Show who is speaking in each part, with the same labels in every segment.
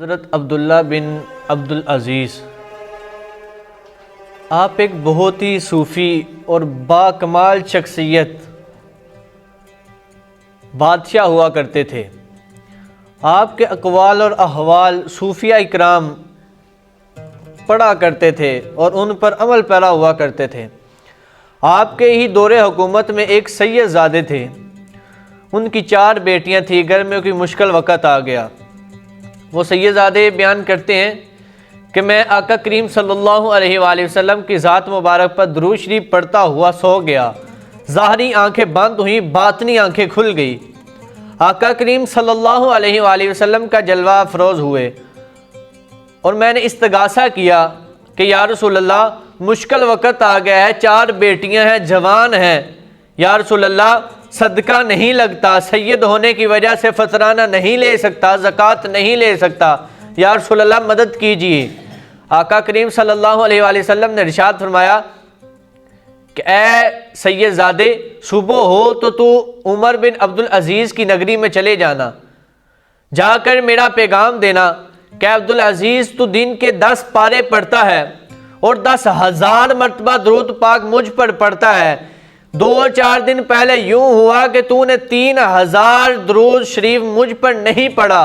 Speaker 1: حضرت عبداللہ بن عبدالعزیز آپ ایک بہت ہی صوفی اور با کمال شخصیت بادشاہ ہوا کرتے تھے۔ آپ کے اقوال اور احوال صوفیہ اکرام پڑھا کرتے تھے اور ان پر عمل پیرا ہوا کرتے تھے۔ آپ کے ہی دور حکومت میں ایک سید زادے تھے، ان کی 4 بیٹیاں تھیں۔ گھر میں کوئی مشکل وقت آ گیا۔ وہ سید زادے بیان کرتے ہیں کہ میں آقا کریم صلی اللہ علیہ وآلہ وسلم کی ذات مبارک پر درود شریف پڑھتا ہوا سو گیا۔ ظاہری آنکھیں بند ہوئیں، باطنی آنکھیں کھل گئی۔ آقا کریم صلی اللہ علیہ وآلہ وسلم کا جلوہ افروز ہوئے اور میں نے استغاثہ کیا کہ یا رسول اللہ مشکل وقت آ گیا ہے، 4 بیٹیاں ہیں، جوان ہیں، یا رسول اللہ صدقہ نہیں لگتا، سید ہونے کی وجہ سے فطرانہ نہیں لے سکتا، زکوٰۃ نہیں لے سکتا، یا رسول اللہ مدد کیجیے۔ آقا کریم صلی اللہ علیہ وآلہ وسلم نے ارشاد فرمایا کہ اے سید زادے، صبح ہو تو عمر بن عبدالعزیز کی نگری میں چلے جانا، جا کر میرا پیغام دینا کہ عبدالعزیز تو دن کے 10 پارے پڑھتا ہے اور 10,000 مرتبہ درود پاک مجھ پر پڑھتا ہے۔ 2-4 دن پہلے یوں ہوا کہ تو نے 3,000 درود شریف مجھ پر نہیں پڑھا،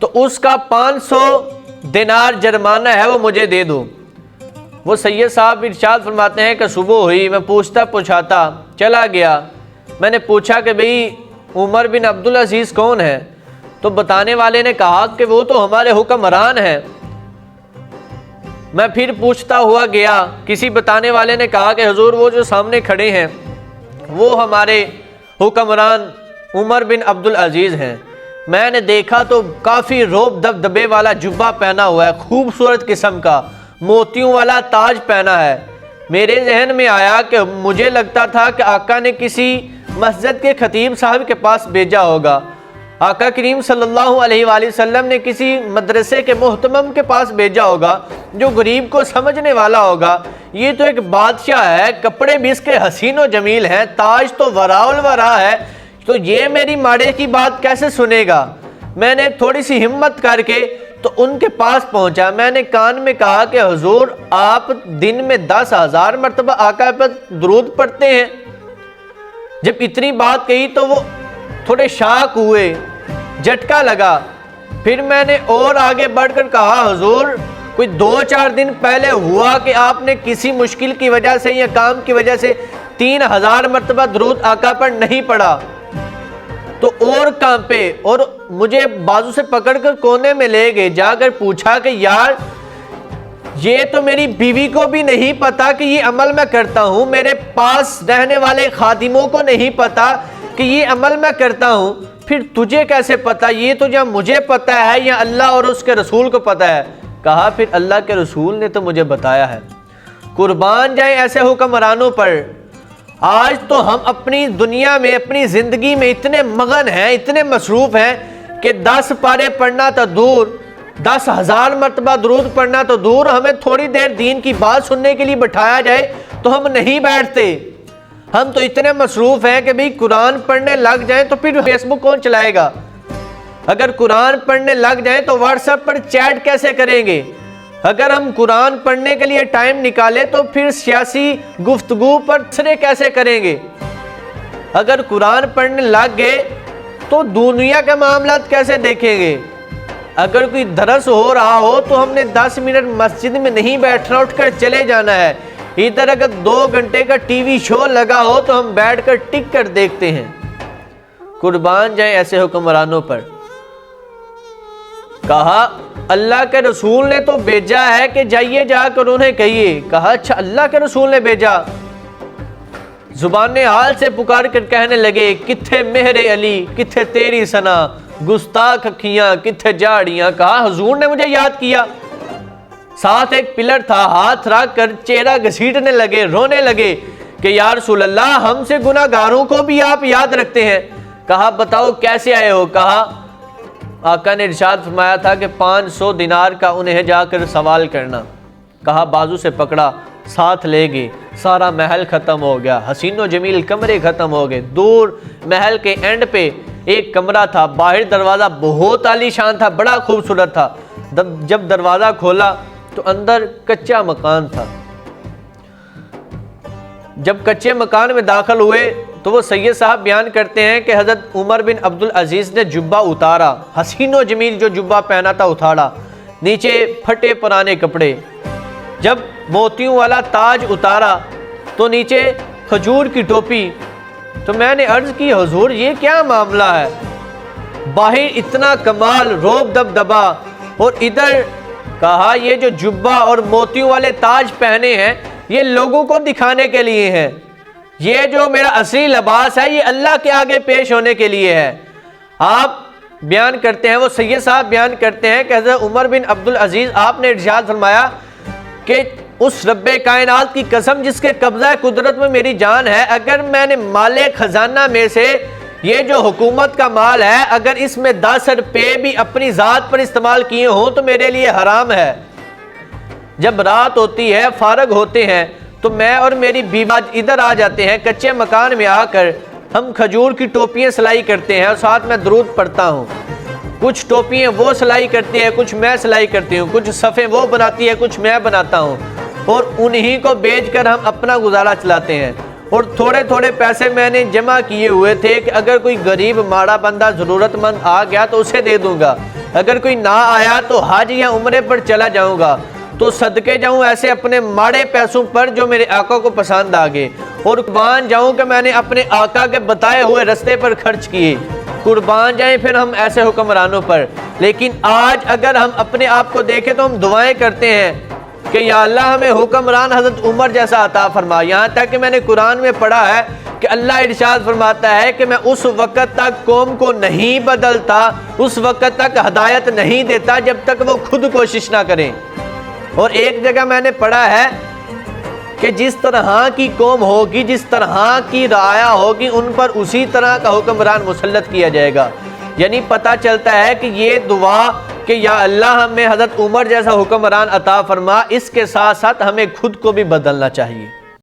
Speaker 1: تو اس کا 500 دینار جرمانہ ہے، وہ مجھے دے دو۔ وہ سید صاحب ارشاد فرماتے ہیں کہ صبح ہوئی، میں پوچھتا چلا گیا۔ میں نے پوچھا کہ بھئی عمر بن عبدالعزیز کون ہے؟ تو بتانے والے نے کہا کہ وہ تو ہمارے حکمران ہیں۔ میں پھر پوچھتا ہوا گیا، کسی بتانے والے نے کہا کہ حضور وہ جو سامنے کھڑے ہیں وہ ہمارے حکمران عمر بن عبدالعزیز ہیں۔ میں نے دیکھا تو کافی روب دبدبے والا جبہ پہنا ہوا ہے، خوبصورت قسم کا موتیوں والا تاج پہنا ہے۔ میرے ذہن میں آیا کہ مجھے لگتا تھا کہ آقا نے کسی مسجد کے خطیب صاحب کے پاس بھیجا ہوگا، آقا کریم صلی اللہ علیہ وآلہ وسلم نے کسی مدرسے کے محتمم کے پاس بھیجا ہوگا جو غریب کو سمجھنے والا ہوگا۔ یہ تو ایک بادشاہ ہے، کپڑے بھی اس کے حسین و جمیل ہیں، تاج تو وراء الورا ہے، تو یہ میری ماڑے کی بات کیسے سنے گا؟ میں نے تھوڑی سی ہمت کر کے تو ان کے پاس پہنچا۔ میں نے کان میں کہا کہ حضور آپ دن میں 10,000 مرتبہ آقا پر درود پڑھتے ہیں؟ جب اتنی بات کہی تو وہ تھوڑے شاک ہوئے، جھٹکا لگا۔ پھر میں نے اور آگے بڑھ کر کہا حضور کوئی 2-4 دن پہلے ہوا کہ آپ نے کسی مشکل کی وجہ سے یا کام کی وجہ سے 3,000 مرتبہ درود آقا پر نہیں پڑھا، تو اور کانپے اور مجھے بازو سے پکڑ کر کونے میں لے گئے۔ جا کر پوچھا کہ یار یہ تو میری بیوی کو بھی نہیں پتا کہ یہ عمل میں کرتا ہوں، میرے پاس رہنے والے خادموں کو نہیں پتا کہ یہ عمل میں کرتا ہوں، پھر تجھے کیسے پتا؟ یہ تو یا مجھے پتا ہے یا اللہ اور اس کے رسول کو پتا ہے۔ کہا پھر اللہ کے رسول نے تو مجھے بتایا ہے۔ قربان جائیں ایسے حکمرانوں پر۔ آج تو ہم اپنی دنیا میں، اپنی زندگی میں اتنے مغن ہیں، اتنے مصروف ہیں کہ 10 پارے پڑھنا تو دور، 10,000 مرتبہ درود پڑھنا تو دور، ہمیں تھوڑی دیر دین کی بات سننے کے لیے بٹھایا جائے تو ہم نہیں بیٹھتے۔ ہم تو اتنے مصروف ہیں کہ بھئی قرآن پڑھنے لگ جائیں تو پھر فیس بک کون چلائے گا؟ اگر قرآن پڑھنے لگ جائیں تو واٹس ایپ پر چیٹ کیسے کریں گے؟ اگر ہم قرآن پڑھنے کے لیے ٹائم نکالیں تو پھر سیاسی گفتگو پر سرے کیسے کریں گے؟ اگر قرآن پڑھنے لگ گئے تو دنیا کے معاملات کیسے دیکھیں گے؟ اگر کوئی درس ہو رہا ہو تو ہم نے 10 منٹ مسجد میں نہیں بیٹھنا، اٹھ کر چلے جانا ہے۔ ادھر اگر 2 گھنٹے کا ٹی وی شو لگا ہو تو ہم بیٹھ کر ٹک کر دیکھتے ہیں۔ قربان جائیں ایسے حکمرانوں پر۔ کہا اللہ کے رسول نے تو بھیجا ہے کہ جائیے جا کر انہیں کہیے۔ کہا اچھا اللہ کے رسول نے بھیجا؟ زبان حال سے پکار کر کہنے لگے کتھے مہر علی، کتھے تیری ثنا، گستاخ اکھیاں کتھے جاڑیاں۔ کہا حضور نے مجھے یاد کیا۔ ساتھ ایک پلر تھا، ہاتھ رکھ کر چہرہ گھسیٹنے لگے، رونے لگے کہ یا رسول اللہ ہم سے گناہ گاروں کو بھی آپ یاد رکھتے ہیں۔ کہا بتاؤ کیسے آئے ہو؟ کہا آقا نے ارشاد فرمایا تھا کہ 500 دینار کا انہیں جا کر سوال کرنا۔ کہا بازو سے پکڑا، ساتھ لے گئے، سارا محل ختم ہو گیا، حسین و جمیل کمرے ختم ہو گئے۔ دور محل کے اینڈ پہ ایک کمرہ تھا، باہر دروازہ بہت عالی شان تھا، بڑا خوبصورت تھا۔ جب دروازہ کھولا تو اندر کچا مکان تھا۔ جب کچے مکان میں داخل ہوئے تو وہ سید صاحب بیان کرتے ہیں کہ حضرت عمر بن عبدالعزیز نے جبہ اتارا، حسین و جمیل جو جبہ پہنا تھا اتارا، نیچے پھٹے پرانے کپڑے۔ جب موتیوں والا تاج اتارا تو نیچے کھجور کی ٹوپی۔ تو میں نے عرض کی حضور یہ کیا معاملہ ہے؟ باہر اتنا کمال، روب دبدبا، اور ادھر کہا یہ جو جبہ اور موتیوں والے تاج پہنے ہیں یہ لوگوں کو دکھانے کے لیے ہیں، یہ جو میرا اصلی لباس ہے یہ اللہ کے آگے پیش ہونے کے لیے ہے۔ آپ بیان کرتے ہیں، وہ سید صاحب بیان کرتے ہیں کہ حضرت عمر بن عبدالعزیز آپ نے ارشاد فرمایا کہ اس رب کائنات کی قسم جس کے قبضہ قدرت میں میری جان ہے، اگر میں نے مال خزانہ میں سے یہ جو حکومت کا مال ہے اگر اس میں 10 روپے بھی اپنی ذات پر استعمال کیے ہوں تو میرے لیے حرام ہے۔ جب رات ہوتی ہے، فارغ ہوتے ہیں تو میں اور میری بیوی ادھر آ جاتے ہیں، کچے مکان میں آ کر ہم کھجور کی ٹوپیاں سلائی کرتے ہیں اور ساتھ میں درود پڑھتا ہوں۔ کچھ ٹوپیاں وہ سلائی کرتی ہے، کچھ میں سلائی کرتی ہوں، کچھ صفیں وہ بناتی ہے، کچھ میں بناتا ہوں، اور انہی کو بیچ کر ہم اپنا گزارا چلاتے ہیں۔ اور تھوڑے تھوڑے پیسے میں نے جمع کیے ہوئے تھے کہ اگر کوئی غریب ماڑا بندہ ضرورت مند آ گیا تو اسے دے دوں گا، اگر کوئی نہ آیا تو حج یا عمرے پر چلا جاؤں گا، تو صدقے جاؤں ایسے اپنے ماڑے پیسوں پر جو میرے آقا کو پسند آگے، اور قربان جاؤں کہ میں نے اپنے آقا کے بتائے ہوئے رستے پر خرچ کیے۔ قربان جائیں پھر ہم ایسے حکمرانوں پر۔ لیکن آج اگر ہم اپنے آپ کو دیکھیں تو ہم دعائیں کرتے ہیں کہ یا اللہ ہمیں حکمران حضرت عمر جیسا عطا فرما۔ یہاں تک کہ میں نے قرآن میں پڑھا ہے کہ اللہ ارشاد فرماتا ہے کہ میں اس وقت تک قوم کو نہیں بدلتا، اس وقت تک ہدایت نہیں دیتا جب تک وہ خود کوشش نہ کریں۔ اور ایک جگہ میں نے پڑھا ہے کہ جس طرح کی قوم ہوگی، جس طرح کی رعایا ہوگی، ان پر اسی طرح کا حکمران مسلط کیا جائے گا۔ یعنی پتہ چلتا ہے کہ یہ دعا کہ یا اللہ ہمیں حضرت عمر جیسا حکمران عطا فرما، اس کے ساتھ ساتھ ہمیں خود کو بھی بدلنا چاہیے۔